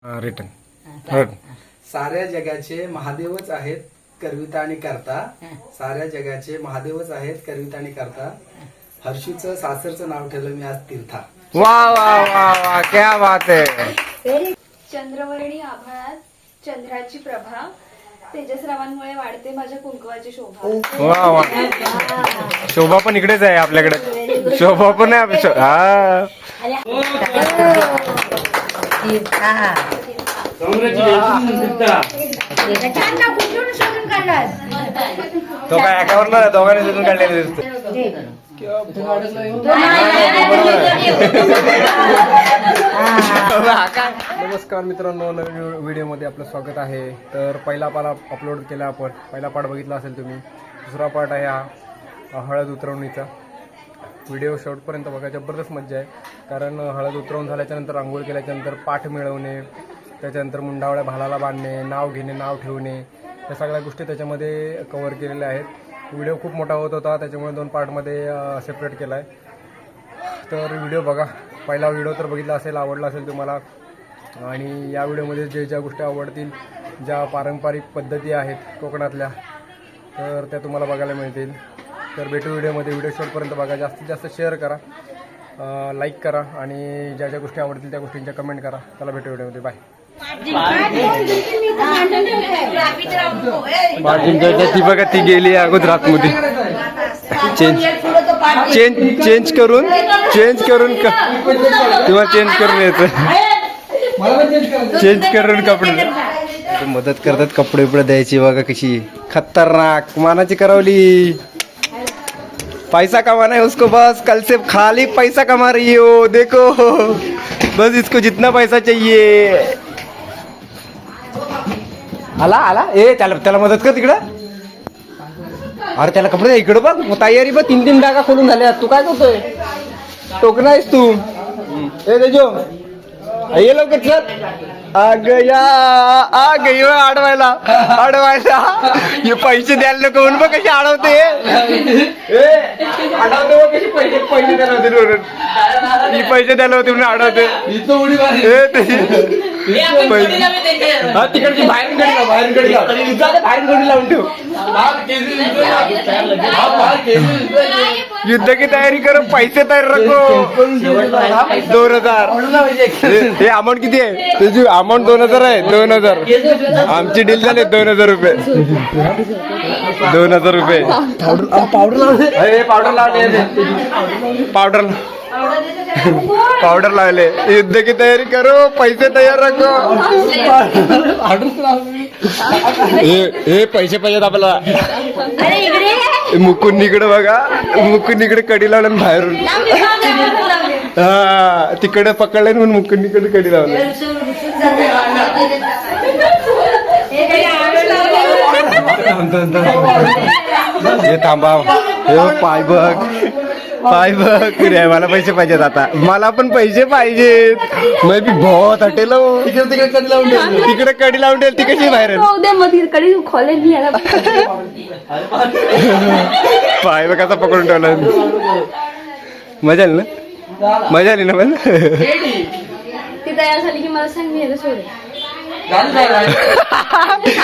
Return साऱ्या जगाचे महादेवच आहेत करविता आणि करता. साऱ्या जगाचे महादेवच आहेत करविता आणि करता. हर्षूचं सासरचं नाव ठेवलं मी आज तीर्था. वा वा वा वा क्या बात आहे. चंद्रवर्णी आभाळात चंद्राची प्रभा, तेजस्रावांमुळे वाढते माझ्या कुंकवाची शोभा. वा वा. शोभा पण इकडेच आहे आपल्याकडे. शोभा पण आहे हा. तो काय एकावर दोघांनी शोधून काढलेले दिसतो. नमस्कार मित्रांनो, नवीन व्हिडिओमध्ये आपलं स्वागत आहे. तर पहिला पार्ट अपलोड केला आपण. पहिला पार्ट बघितला असेल तुम्ही. दुसरा पार्ट आहे हा हळद उतरवणीचा. व्हिडिओ शेवटपर्यंत बघा, जबरदस्त मजा आहे. कारण हळद उतरवून झाल्याच्यानंतर आंघोळ केल्याच्यानंतर पाठ मिळवणे, त्याच्यानंतर मुंडावळ्या भालाला बांधणे, नाव घेणे, नाव ठेवणे, या सगळ्या गोष्टी त्याच्यामध्ये कव्हर केलेल्या आहेत. व्हिडिओ खूप मोठा होत होता, त्याच्यामुळे 2 पार्टमध्ये सेपरेट केला आहे. तर व्हिडिओ बघा. पहिला व्हिडिओ तर बघितला असेल, आवडला असेल तुम्हाला. आणि या व्हिडिओमध्ये ज्या गोष्टी आवडतील, ज्या पारंपरिक पद्धती आहेत कोकणातल्या, तर त्या तुम्हाला बघायला मिळतील. तर भेटू व्हिडिओमध्ये. व्हिडिओ शेवटपर्यंत बघा. जास्तीत जास्त शेअर करा, लाईक करा आणि ज्या गोष्टी आवडतील त्या गोष्टींच्या कमेंट करा. चला भेटू व्हिडिओमध्ये. बाय. ती बघा, ती गेली अगोदर आतमध्ये. चेंज करून तुम्हाला चेंज करून यायचं. चेंज करून कपडे मदत करतात. कपडे बिपडे द्यायची बघा कशी खतरनाक मानाची करवली. पैसा कमाना है उसको, बस कल से खाली पैसा कमा रही हो. देखो बस इसको जितना पैसा चाहिए. आला ए त्याला मदत कर तिकडं. अरे त्याला कपडे इकडं बघ. तयारी बघ. 3 बॅगा खोलून झाल्या. तू काय करतोय? टोकना आहेस तू. ए देजो ये लवकर चल. आ गई अडवायला. हे पैसे द्यायला नको म्हणून बघ कशी अडवते. अडवते कशी पैसे द्यायला होते म्हणून. ही पैसे द्यायला होते म्हणून अडवते. हा तिकडची बाहेर गडी लावून ठेव. युद्ध की तयारी करो, पैसे तयार रखो. 2000 हे अमाऊंट किती आहे तुझी? अमाऊंट 2000 आहे. 2000 आमची डील झाली. 2000 रुपये. 2000 रुपये. पावडर लावले. युद्ध की तयारी करो, पैसे तयार रखो. हे पैसे पाहिजेत आपल्याला. मुकुंदीकडे बघा. मुकुंदीकडे कडी लावलं बाहेरून. हा तिकडे पकडले म्हणून मुकुंदीकडे कडी लावलं. हे थांबा. हे पाय बघ रे. मला पैसे पाहिजेत आता. मला पण पैसे पाहिजेत. मैं भी बहुत हटेलो. तिकडे कडी लावून ठेव. ती कशी बाहेर पाय बघ कसा पकडून ठेवला. मजा आली ना? मजा आली ना मला. ती तयार झाली की मला सांग, मी सोडे.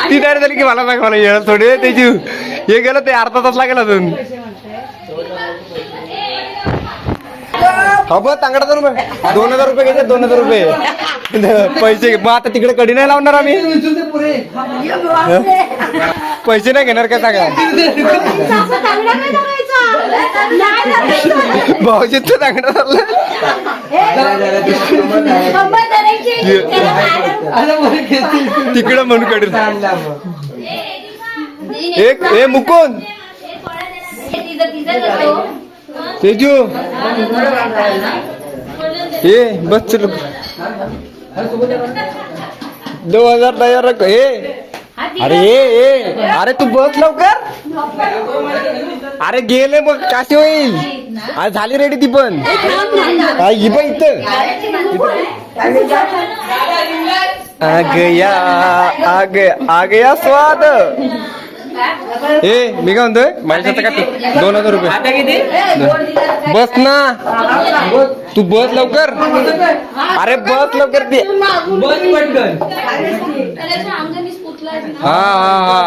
ती तयार झाली की मला सांग. मला येणार थोडी त्याची. हे गेलं ते अर्धा तास लागेल अजून. हा बघ तांगडा 2000 रुपये घ्यायचे. 2000 रुपये पैसे. मग आता तिकडे कडी नाही लावणार आम्ही. पैसे नाही घेणार काय सांगा. भाऊजीच तांगडा चालला. तिकडं म्हणून कडी. एक हे मुकुंद तेजू हे बस चल. 2000 तयार रख. अरे तू बस लवकर. अरे गेले मग काशी होईल. आज झाली रेडी ती पण. ही पण इथं आ गया स्वाद. ए मी काय म्हणतोय माझ्या का 2000 रुपये आता किती? बस ना तू बस लवकर अरे बस लवकर ते बस पटकन. हा हा हा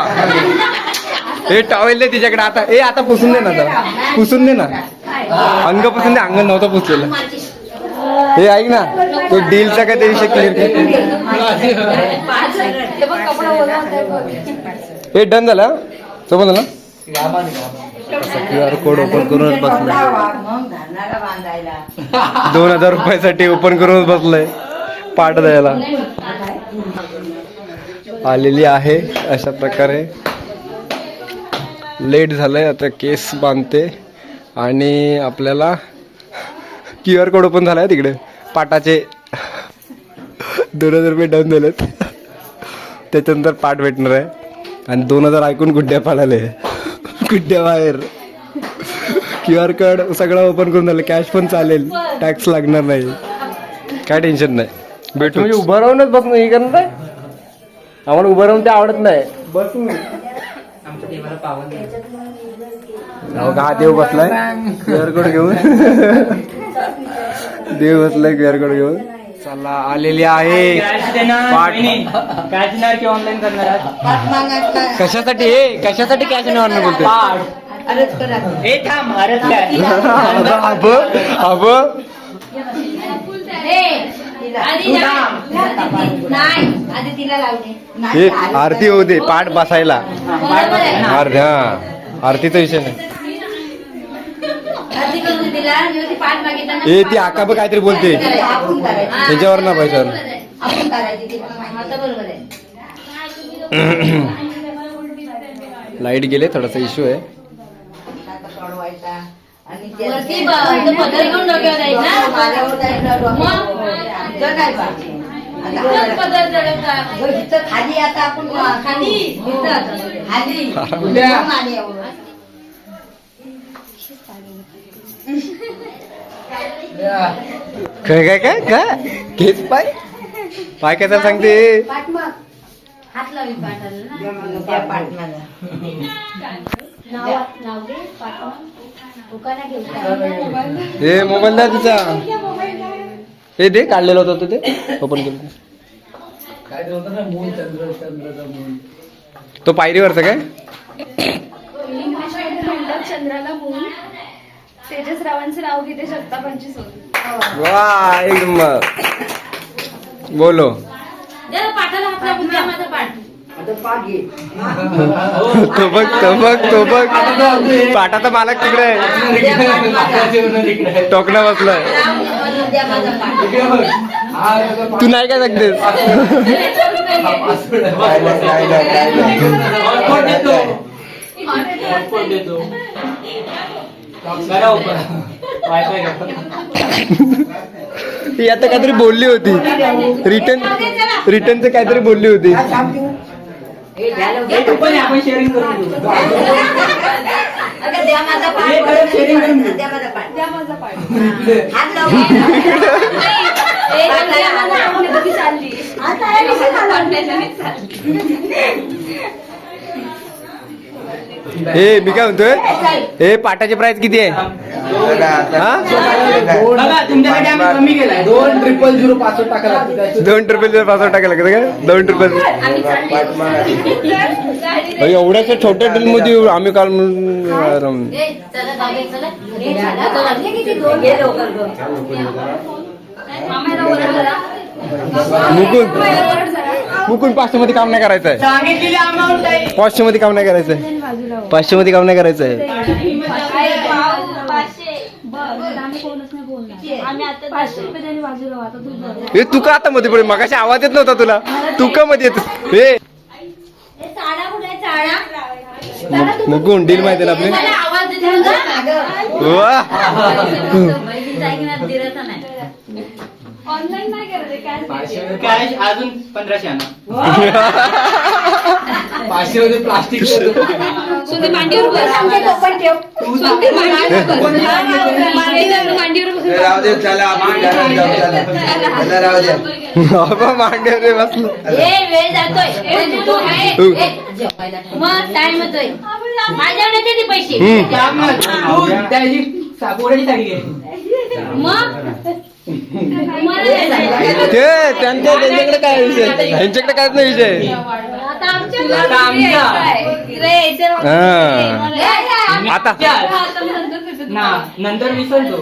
हे टॉवेल दे तिच्याकडे आता ए आता पुसून दे ना जरा पुसून दे ना अंग पुसून दे अंग नव्हतं पुसलेलं हे ऐक ना तो डीलचा काय विषय क्लिअर हे डन झालं समजलं ना क्यू आर कोड ओपन करूनच बसलाय 2000 रुपयासाठी ओपन करूनच बसलाय पाठ द्यायला आलेली आहे अशा प्रकारे लेट झालंय आता केस बांधते आणि आपल्याला क्यू आर कोड ओपन झालाय तिकडे पाटाचे 2000 रुपये डन झालेत त्याच्यानंतर पाठ भेटणार आहे आणि 2000 ऐकून गुड्ड्या पाडाले गुड्ड्या बाहेर क्यू आर कोड सगळं ओपन करून झालं कॅश पण चालेल टॅक्स लागणार नाही काय टेन्शन नाही भेटू म्हणजे उभं राहूनच बसून हे करणार आहे आम्हाला उभं राहून ते आवडत नाही बसून आमच्या देवाला पावन हा देव बसलाय क्यूआर कोड घेऊन देव बसलाय क्यूआर कोड घेऊन चला आलेली आहे पाठ कॅश देणार की ऑनलाईन करणार? कशासाठी कशासाठी कॅश ऑनलाईन बोलतोय ए थांब अरेच काय अब अब आधी तिला लावणे हे आरती होऊ दे पाठ बसायला आरती हा आरतीचा विषय नाही आधी करून तिला ती पाठ मागितला ए ती आका बघ काहीतरी बोलते त्याच्यावर ना पैशावर आपण करायची ती आता बरोबर आहे लाईट गेले थोडासा इश्यू आहे वरती पदर घेऊन डोक्यावर जाईल ना पदर चढवता खाली आता आपण खाली काय काय काय काय केस पाय पाय काय त्याला सांगते हात लावी पाठाला नाव दे पाठवा हे मोबाईल द्या तिचा हे दे काढलेलं होतं ते ओपन केलं काय ते होतं ना मूल चंद्राचा मूल तो पायरीवरचा काय चंद्राला मूल तेजस रावांचे नाव घेते शकता 25 होते वा एकदम बोलो पाठाला हात लागून द्या माझा पाठ तो बघ पाटाचा मालक तिकडे आहे टोकणा बसलाय तू नाही काय सांगतेस ती आता काहीतरी बोलली होती रिटर्नचं काहीतरी बोलली होती आपण शेअरिंग करून घेऊ द्या माझा पाठ द्या माझा पाठ द्या माझा पाठ हात लावून चालली हे मी काय म्हणतोय हे पाटाची प्राइस किती आहे बघा तुमच्यासाठी आम्ही कमी केलाय 2,000 पासवर्ड टाकायला लागतं. 2 पासवर्ड टाकायला लागतं काय 2 एवढ्याच्या छोट्या डील मध्ये आम्ही काल मुकुंद 500 मध्ये काम नाही करायचंय सांगितलेली अमाऊंट आहे 500 मध्ये काम नाही करायचंय 500 मध्ये काम नाही करायचंय हे तू का आता मध्ये पडे मगाशी आवाज येत नव्हता तुला तू का मध्ये येत हे मुकुंद डील माहिती ना आपली वा ऑनलाईन नाही करत कॅश अजून 1500 आणा 500 प्लास्टिक सोने मांडीवर बस. सोने मांडीवर बस. राहू दे चला आपण घरात जाऊ चला राहू दे बाबा मांडे रे बसलो. वेळ जातोय मग टाइम होतोय माझ्यावर येते ते पैसे सापोराची साडी घे. मग ते त्यांच्याकडे काय विषय त्यांच्याकडे कायच नाही विषय. आता आमच्या आता आमच्या हा. आता ना नंतर विसरतो.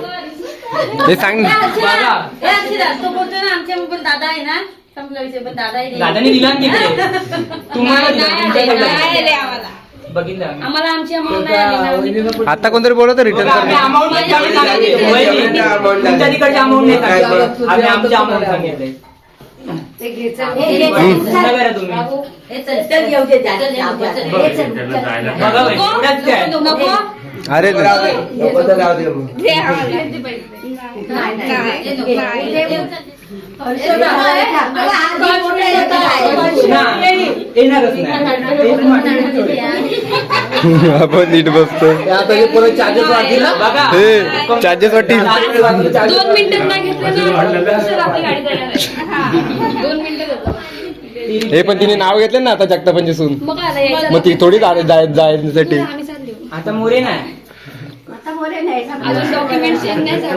हे सांग ना. बघा तो बोलतोय ना आमच्या पण दादा आहे ना संपला विषय पण दादा आहे दादाने दिला ना तिकडे तुम्हाला दिला, तुमच्याकडे दिला. आम्हाला बघितलं आम्ही. आम्हाला आमची अमाऊंट नाही आली ना. आता कोणतरी बोलत रिटर्न बघा, आम्ही कर. amount नाही सांगितलं. वहिनी, तुमच्या तिकडचे अमाऊंट नाही सांगितलं. आम्ही आमचे अमाऊंट सांगितले. पुन्हा करा तुम्ही. बघा वहिनी, एवढंच काय. नको अरे राहू दे नको तर राहू दे मग. दे आम्हाला ते पैसे. ना, येणारच नाही. आपण नीट बसतो. आता हे परत चार्जेस वाढतील ना? बघा हे चार्जेस वाटतील. 2 मिनिटं नाही घेतलं ना सर आपली गाडी जाणार आहे. 2 मिनिटं होतं. हे पण तिने नाव घेतलं ना आता जगतापांची सून. मग आता यायचं. मग ती थोडी जायसाठी. आम्ही चाललो. आता मोरे नाही. अजून डॉक्युमेंट चेंज नाही झाले.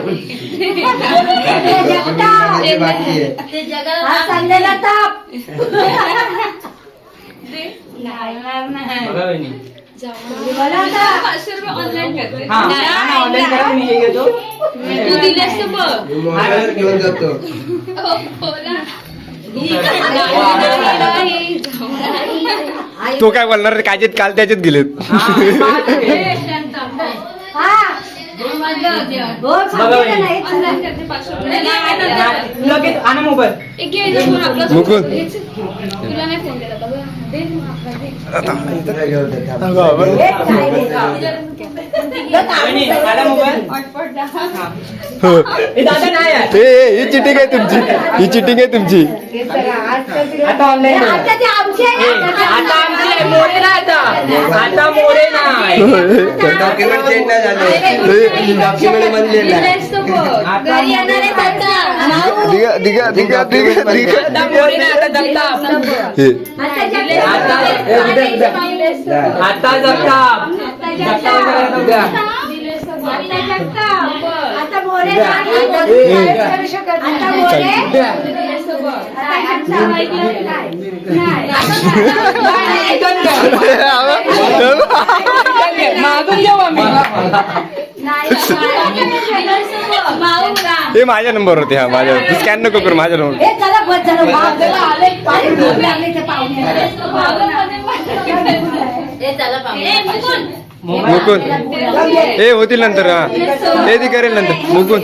माझी बाकी आहे. ते जगाला बघा वहिनी. जाऊ. 500 रुपये ऑनलाईन करते. हा, ऑनलाईन करा मी हे घेतो. तू दिलेस तर बघ. मी मोबाईल घेऊन जातो. हो ना. तो काय बोलणार रे, कायचे काल त्याच्यात गेलेत. बघा वहिनी. ऑनलाईन करते 500 रुपये. लगेच आणा मोबाईल. एक घ्यायचा फोन आपला. मुकुंद. तुला नाही फोन दिला बाबा. दे मग आपला दे. इकडे घेऊन जातो. वहिनी, आणा मोबाईल. पटपट जा. हे दादा नाही आहे. ही चिटिंग आहे तुमची. ही चिटिंग आहे तुमची. आता ऑनलाईन आता आमची मोरे नाही आता मोरे नाही. डॉक्युमेंट चेंज नाही झाले. डॉक्युमेंट बनलेलं आहे. दिलेस तर बघ. आता घरी येणार आहे दादा दिगा दिगा दिगा दिगा दिगा. आता मोरे नाही आता जगताप. हे. दिलेस तर बघ. आता जगताप. जगताप वगैरे उद्या. दिलेस तर बघ. आता मोरे उद्या. दिलेस तर बघ. मागून घेऊ आम्ही. हे माझ्या नंबर होते. हा माझ्या स्कॅन नको करू माझ्या नंबर. हे चला पाहू मुकुंद हे होतील नंतर. हा हे ती करेल नंतर. मुकुंद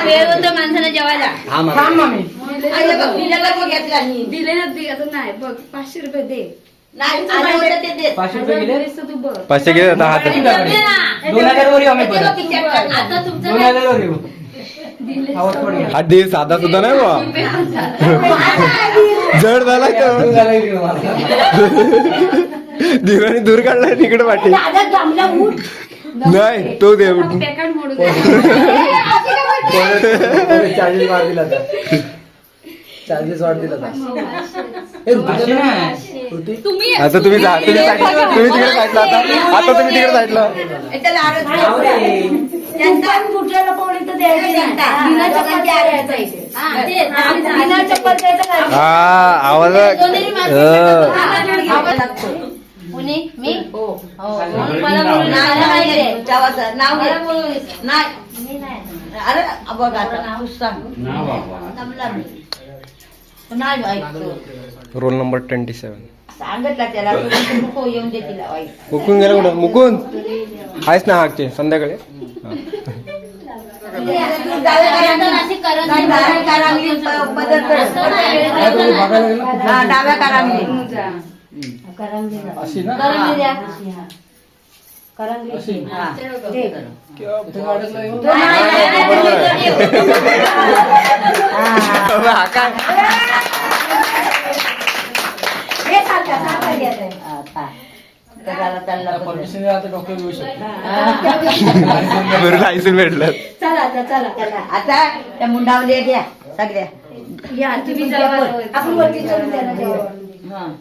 वेळ होतं माणसाला जेवायला थांब मामी. दिले ना दे आता नाही बघ 500 रुपये दे. नाही आलं होतं ते दे. 500 रुपये गेले. दिलेस तर तू बघ. 500 घे आता हात. 2000 वर येऊ आम्ही परत. आता तुमचं 2000 वर येऊ. आवाज पड गया. हा दे साधा सुद्धा नाही बा. जड झाला दिवाणी दूर काढलाय तिकडे वाटे. नाही तो दे. पॅकेट मोडू दे. चार्जेस वाढतील आता. चार्जेस वाढतील आता. अशी नाही. तुम्ही आता तुम्ही जा. तुम्ही तिकडे साईडला आता तुम्ही तिकडे साईडला. जाऊ दे. हा आवाज. पुणे मी हो मला बोलून नाव घे नाही अरे बघ आता नाव सांग जमला मी नाही ऐकतो रोल नंबर 27. सांगितलं त्याला नको येऊन दे तिला वाईट मुकुंद गेला कुठं. मुकुंद आहेस ना हाकचे संध्याकाळी. डाव्या करांगली अशी ना. हाका. हे सारखं परमिशन आता डॉक्टर येऊ शकतो. बरं लायसन भेटलं. चला आता चला आता त्या मुंडावल्या द्या सगळ्या. या तुम्ही चला बरं. आपण वरती चढून द्या ना जेवण.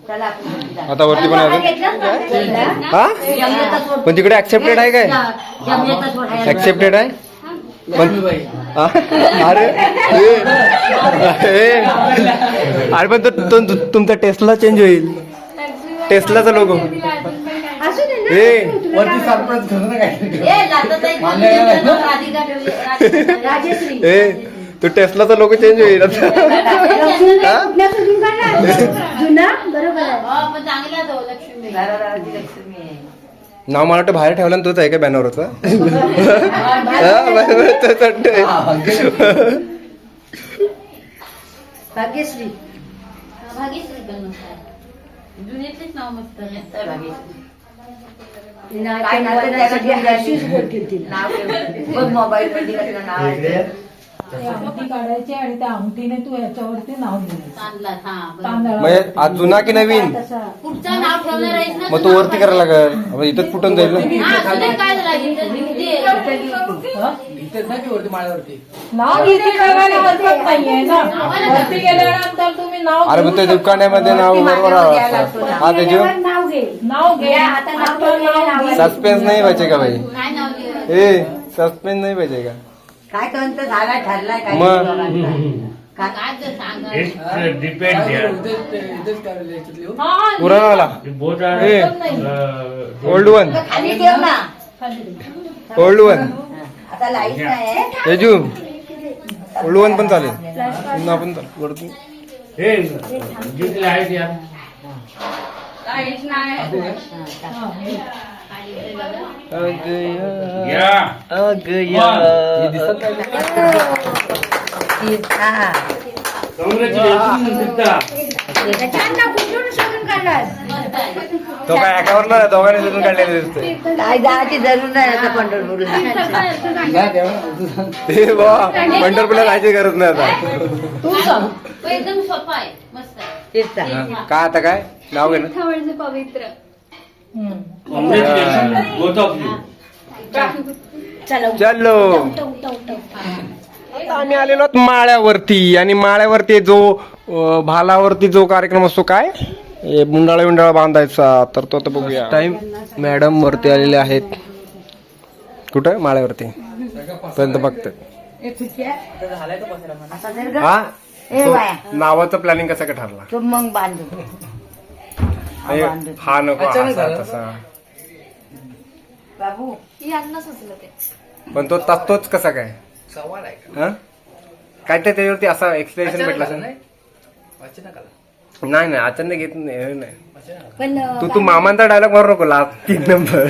चला आपण वरती जाऊ. आता वरती पण आहे घेतलाच ना? हा जमण्याचा सोड. पण तिकडे ऍक्सेप्टेड आहे काय जमण्याचा सोड आहे. ऍक्सेप्टेड आहे पण बाई. हा? अरे अरे पण तुमचा टेस्ला चेंज होईल टेस्लाचा लोगो असू दे ना. ए वरती सरप्राईज करू नका. ए, जातात आहे. मान्य आहे. राधिका ठेवली. राधिका. राजश्री ए तो टेस्लाचा लोगो चेंज होईल आता. कुठल्या सजून काढणार? जुना बरोबर आहे. हो, पण चांगला तो लक्ष्मी. घरादाराची लक्ष्मी आहे. नाव मला वाटतं बाहेर ठेवलं ना तोच आहे का बॅनरवरचा भाग्यश्री भाग्यश्री पण मस्त आहे. जुन्यातलेच नाव मस्त आहे. तर भाग्यश्री. नाही, काय नाव आहे? त्यासाठी हर्षीच बोलतील तिला. नाव ठेव. बघ मोबाईल मध्ये कसलं नाव आहे. अंगठी काढायची आणि त्या अंगठीने तू याच्यावरती नाव लिहायचं. तांदळा. हा, बरोबर. तांदळा म्हणजे आज जुना की नवीन तसा पुढचं नाव ठेवणार आहेस ना. मग तो वरती करायला लागेल मग इथंच फुटून जाईल ना हा, तुला काय झालं? इथं लिहिते. इथेच ना की वरती माळ्यावरती. नाव इथे करायला हरकत नाहीये ना. वरती गेल्यानंतर तुम्ही नाव अरे मग त्या दुकानामध्ये नाव बरोबर हा त्याच्यावर नाव घे. नाव घे. आता नाव ठेवलेलं नाव. सस्पेन्स नाही पाहिजे का भाई काय नाव लिहिलं? ए सस्पेन्स नाही पाहिजे का काय करून तर झाला ठरलाय काय मग. काय ते सांगा. इथेच करायला याच्यातली हो. हा, पुराणावाला ए ओल्ड वन खाली ठेव ना. ओल्ड वन आता लाईट नाही. येजू ओल्ड वन पण चालेल पुन्हा पण चालेल वरती हा. छान ना कुठून शोधून काढणार? तो काय एकावर ना दोघांनी शोधून काढलेले दिसतोय काय जायची जरूर नाही आता पंढरपूरला. जा देवा. ते बाबा पंढरपूरला जायची गरज नाही आता तू सांग. तो एकदम सोपा आहे. मस्त आहे. हा. काय आता काय नाव घे ना म्हणजे पवित्र चला चलो आता आम्ही आलेलो आहोत माळ्यावरती आणि माळ्यावरती जो भालावरती जो कार्यक्रम असतो काय मुंडाळा बांधायचा तर तो आता बघूया टाइम मॅडम वरती आलेले आहेत कुठं माळ्यावरती पर्यंत बघतात असा जर ग- हा ए बाया. नावाचं प्लॅनिंग कसं काय ठरला तू मग बांधू. हा नको अचानक असा झालं. तसा बाबू यांना सुचलं ते पण तो तोच कसा काय सवाल आहे का? हा काय ते त्याच्यावरती असा एक्सप्लेनेशन अचानक भेटला झालं असेल नाही? अचानक आला. नाही अचानक येत नाही हे नाही पण तू मामांचा डायलॉग मारू नको लास्ट 3 नंबर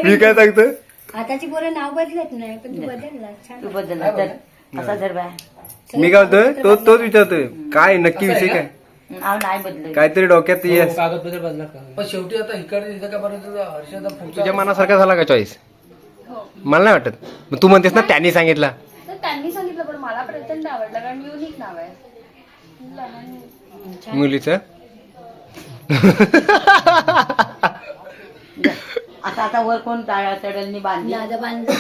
मी काय सांगतो आताची पोरं नाव बदलत नाही पण तू बदलला छान. तू बदलला तर असा जर बाय मी काय बोलतोय तोच विचारतोय काय नक्की विषय काय नाव नाही बदलत. काहीतरी डोक्यात येस कागदपत्र बदला का? पण शेवटी आता इकडे इथं का बरं तुझा हर्षदा पुढचा तुझ्या मनासारखा झाला का चॉईस मला नाही वाटत मग तू म्हणतेस ना त्यांनी सांगितला तर त्यांनी सांगितलं पण मला प्रचंड आवडलं कारण युनिक नाव आहे मुलीचं आता वर कोण चढलनी बांधली. दादा बांधलं.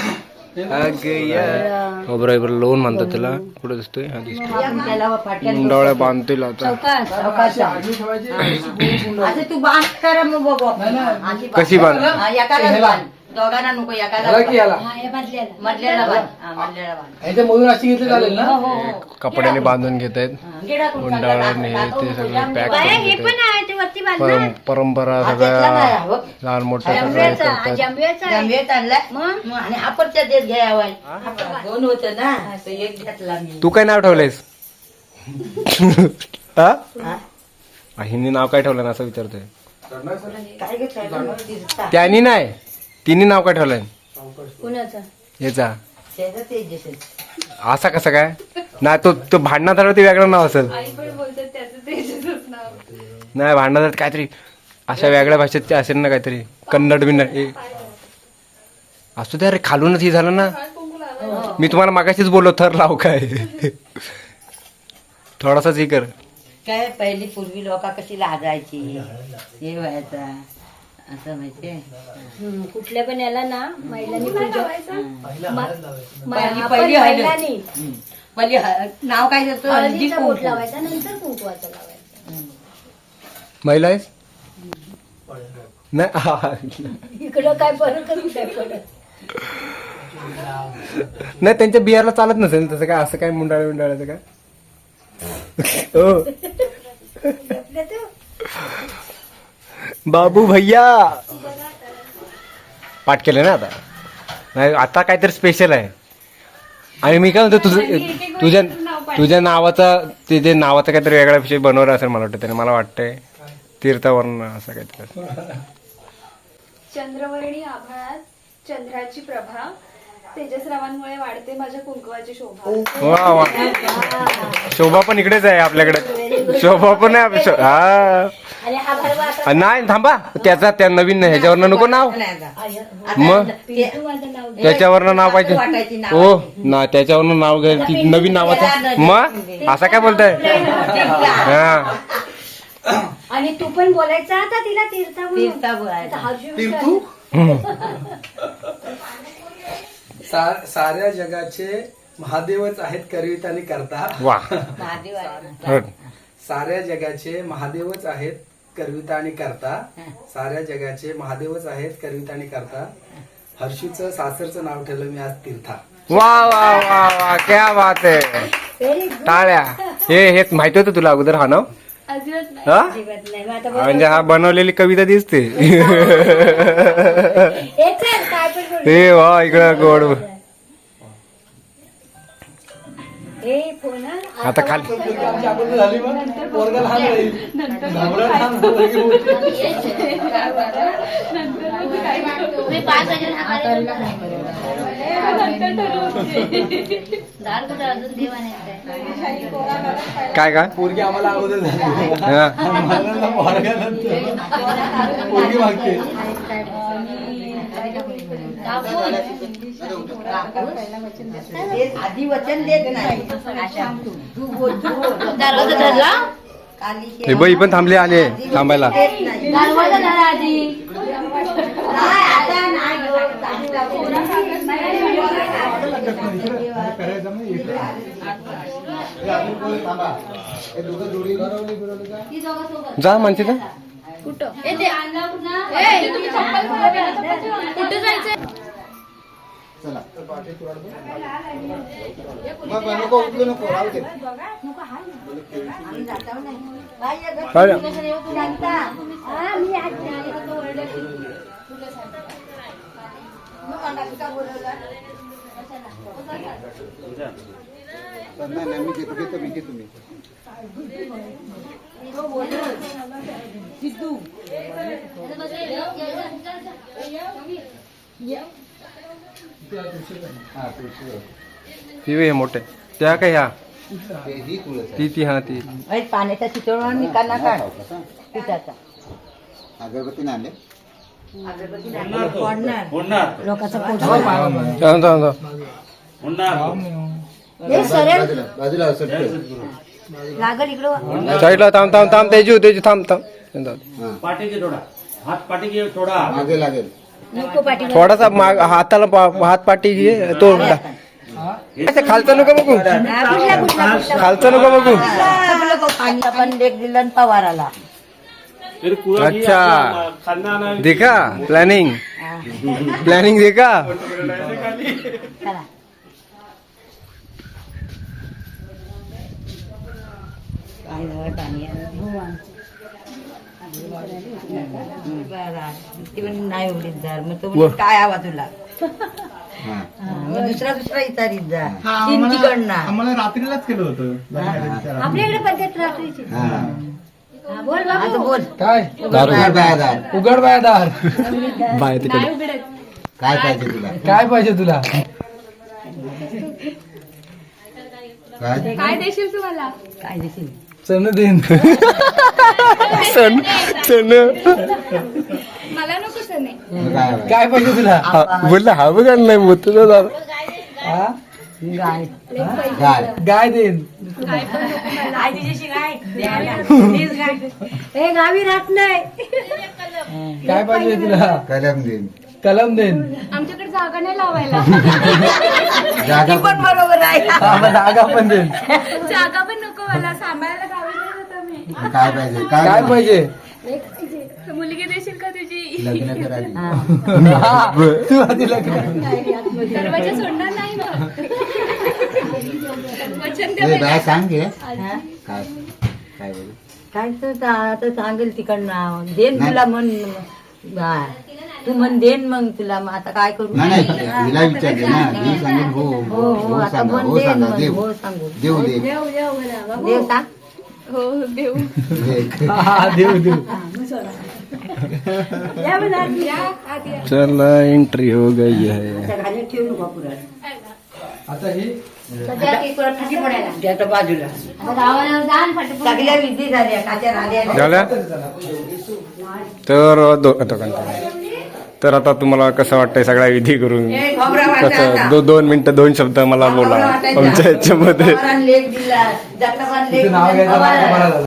बरोबर लोन म्हणतो तुला कुठे दिसतोय हा दिसतोय आपण त्याला फाटक्यात मुंडावळ्या बांधतील आता चौकात. चौकात जा. आता तू बांध करा मग बघू आपण. अशी बांध. कशी बांध हा, एकालाच बांध. दोघांना नको एकाला आला की आला. हा, या बादल्याला. मधल्याला बांध. हा, मधल्याला बांध. याच्या मधून अशी घेतली चालेल ना? हो, हो, हो. कपड्याने बांधून घेत आहेत हा, गिळा करून मुंडावळ्या चांगला हे ते सगळं पॅक बाया, करून हे घेत पण आहे ते वरती बांधणार. परंपरा हा, त्यातला नाही, सगळ्या बघ. लहान मोठ्या सगळ्या जांभळ्याचा करतात जांभळ्याचा आहे. जांभळीत आणलाय. मग आणि आपणच्या देत घ्यावा. दोन होतं ना तर एक घेतला मी. तू काय नाव ठेवलंयस हा हा? हिने नाव काय ठेवलं ना असं विचारतोय काय घेतलं? त्यांनी नाही तिने नाव काय ठेवलंय कुणाचा? याचा त्याचं तेजस आहे. असा कसं काय नाही तो भांडणात झालं ते वेगळं नाव असेल आई पण बोलतात त्याचं तेजसच नाव नाही भांडणात झालं काहीतरी अशा वेगळ्या भाषेत ते असेल ना काहीतरी कन्नड बिन्नड असू दे अरे खालूनच हे झालं ना मी तुम्हाला मागाशीच बोललो थर लाव काय थोडासा हे कर. काय पहिली पूर्वी लोक कशी लाजायची हे व्हायचा असं माहितीये. कुठल्या पण याला ना महिलांनी पूजा पहिली महिलांनी पहिली नाव काय देतो हळदी हळदीचा बोट कुंकू. लावायचा नंतर कुंकवाचा लावायचा. महिला आहेस नाही इकडं काय फरकच नाही पडत. नाही त्यांच्या बिहारला चालत नसेल तसं काय असं काय मुंडाळाचं काय. हो बाबू भैया पाठ केलं ना आता. नाही आता काहीतरी स्पेशल आहे. आणि मी काय म्हणतो तुझ्या नावाचा ते नावाचा काहीतरी वेगळा विषय बनवला असेल मला वाटतं त्याने. मला वाटतंय तीर्थवर्ण असं काहीतरी. चंद्रवर्णी आभाळात चंद्राची प्रभा तेजस्रावांमुळे वाढते माझ्या कुंकवाची शोभा. वा वा. शोभा पण इकडेच आहे आपल्याकडे. शोभा पण आहे हा. आणि हा भरवा आता नाही थांबा त्याचा त्या नवीन ह्याच्यावरनं नको नाव. मग माझं नाव घे. त्याच्यावरनं नाव पाहिजे. वाटायची नाव. हो ना त्याच्यावरनं नाव घ्या नवीन नावाचं. मग असं काय बोलताय हा. आणि तू पण बोलायचा आता तिला तीर्था म्हणून. तीर्था बोलायचा. आता हर्षू तीर्थू साऱ्या जगाचे महादेवच आहेत करवीत आणि करता. वा महादेव आहे. हो. साऱ्या जगाचे महादेवच आहेत करविता आणि करता. साऱ्या जगाचे महादेवच आहेत करविता आणि करता. हर्षूचं सासरचं नाव ठेवलं मी आज तीर्था. वा वा वा वा क्या बात आहे. Very good. टाळ्या. हे माहिती होतं तुला अगोदर हा नाव. अजिबात नाही. हा नाही मग आता म्हणजे हा बनवलेली कविता दिसते. हे चल, काय पण करू. हे वा इकडं गोड. हे फोन हा. आता खाली झाली मग पोरगा लहान राहील. धावडं लहान झालं की मोठी. तुम्ही 5 हजार हाताला काय काय पोरगी आम्हाला अगोदर झाली. हा. मला पोरग्यानंतर पोरगी मागते. आधी वचन देत नाही. तू बोल तू बोल. दरवाजा धरला. हे बाई पण थांबले आले थांबायला. देत नाही. दरवाजा धरा आधी. नाही, आता नाही गं. जा म्हणते ना. कुठं येते तुम्ही चप्पल घाला बिना. कुठं जायचंय. ती मोठे त्या काय ह्या ती हा ती. पाण्याच्या चितळून निकाल काढ पिठाचा. अगरबत्ती नाले लोकांचा पोट हे सरळ बाजूला असं लागल इकडं. साईडला थांब थांब थांब त्याची थांब थांब. पाठी थोडा हात पाठी थोडा मागे लागेल. नको पाठी. थोडासा हाताला हात पाठी घे तो. खालचं नको बघू. खालचं नको बघू. पाणी आपण लेक दिलं आणि पवाराला. अच्छा देखा प्लॅनिंग देखा. चला. काय झालं पाणी ती पण नाही उडीत जा. मग तो म्हणजे काय हवा तुला. मग दुसरा इतारीत जा. तीन तिकडना. आम्हाला रात्रीलाच केलं होतं. आपल्याकडे पद्धत रात्रीची. हा, बोल बाबू. बोल काय दारू उघड बाय दार. बाय तिकडे. काय पाहिजे तुला? काय पाहिजे तुला? काय काय देशील तुम्हाला. काय देशील. चण देईन. सण मला नको सने. काय काय पाहिजे तुला? बोलला हा बघ नाही मोत हा? गाय गाय गाय देईन गाय तिच्याशी गाय द्यायला. तीच गाय. हे गावी राहत नाही काय पाहिजे तुला कलम देईन कलम देईन आमच्याकडे जागा नाही लावायला जागा ती पण बरोबर आहे. जागा पण देईन जागा पण नको मला सांभाळायला गावी नाही जात आम्ही. काय पाहिजे काय पाहिजे मुलगी देशील का तुझी लग्न करायची हा, तू आधी लग्न दरवाजा सोडणार नाही मग वचन द्या ए, बाय सांग घे काय काय बोलू काय तर आता सांगेल तिकडनं देन नाही. तुला म्हण हा. तू म्हण देन मग तुला मग आता काय करू नाही नाही हिला विचारते ना ही सांगेल हो हो हो हो हो आता सांगा म्हण हो देन सांगा मग देव हो सांगू देव दे देव सांग हो देऊ दे. हा देऊ देऊ चला एंट्री हो गई है आता घालून ठेवू नको पुरण. आता ही त्याच्या बाजूला आता गावाला जा आणि फटाफट. सगळ्या विधी झाल्या काच्या राध्या झाल्या तर आता तुम्हाला कसं वाटतंय सगळ्या विधी करून कसं 2 मिनिटं 2 शब्द मला बोला आमच्या ह्याच्यामध्ये लेख दिला जगतापान लेख नाव घ्यायचं दिला. मला